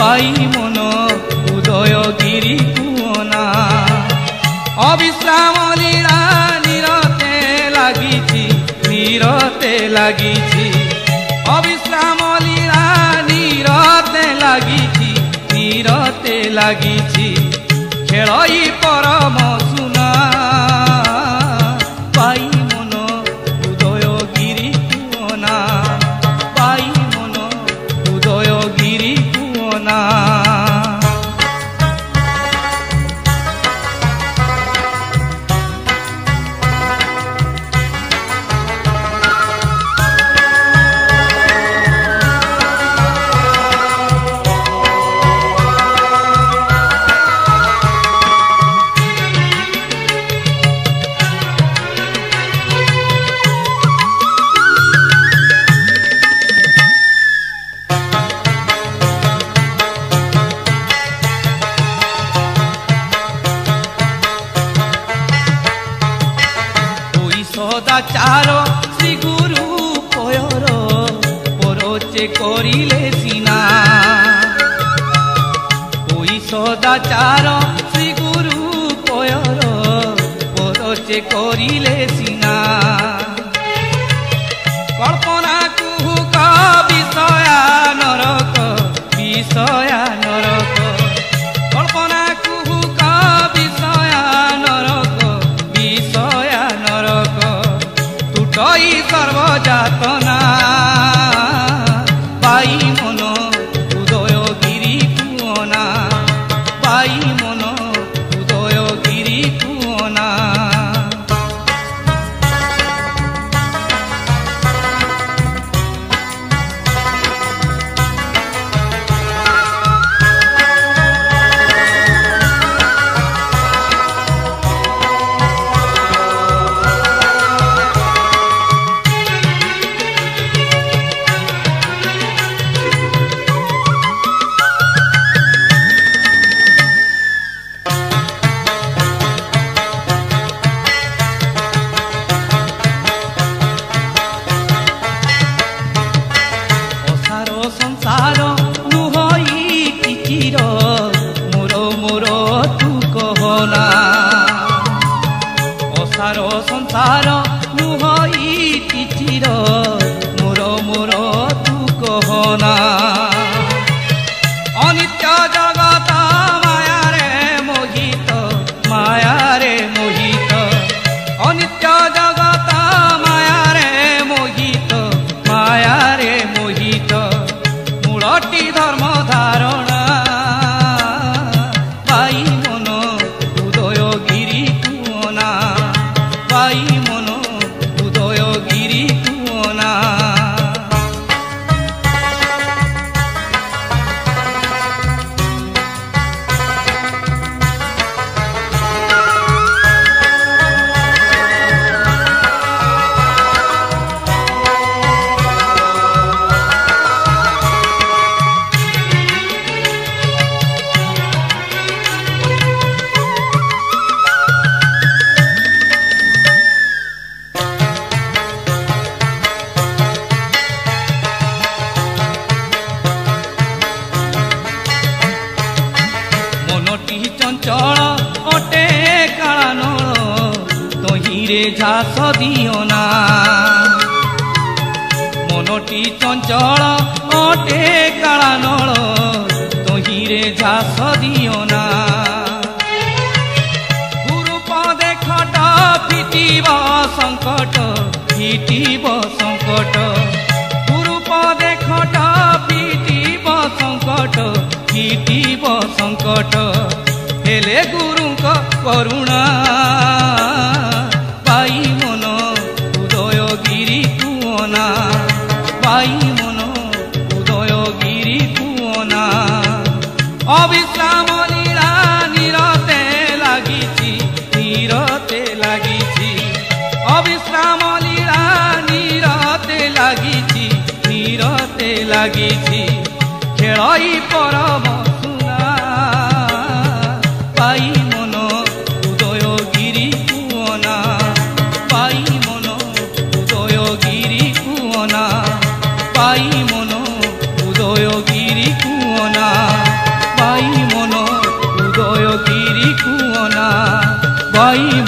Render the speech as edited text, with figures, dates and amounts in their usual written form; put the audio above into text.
पाई मन उदयगिरी कुअना अविश्राम लीला निरते लागिछि अविश्राम लीला निरते लागिछि खेलई परम सुना पाई मन उदयगिरी कुअना पाई मन उदयगिरी कुअना सदाचार श्री गुरु पयर परोचे करिले सीना कोई सदाचार श्री गुरु पयर परोचे करिले सीना कल्पना कुहुक विषया नरक कल्पना कुहुक विषया नरक टुटई सर्वजातना पाई मन उदयगिरी कुअना पाई मन उदयगिरी कुअना संसार नुहई किचिर मोर मोर तू कहना असार संसार नुहई किचिर मोर मोर तू कहना अनित्य जगत मायारे मोहित अनित्य जगत मायारे मोहित मूलटी धर्म धारणा पाई मन उदयगिरी कुअना पाई मन उदयगिरी कुअना चंचल अटे कालानल तहिरे झास दिओना मनटी चंचल अटे कालानल तहिरे झास दिओना गुरु पदे खट फिटिब संकट गुरु पदे खट फिटिब संकट हेले गुरु करुणा पाई मन उदयगिरी कुअना पाई मन उदयगिरी कुअना अविश्राम लीला निरते लागिछि अविश्राम लीला निरते लागिछि खेलई परम सुना पाई मन उदयगिरी कुअना पाई मन उदयगिरी कुअना पाई मन उदयगिरी कुअना। ପାଇ ମନ ଉଦୟଗିରି କୁଅନା ପାଇ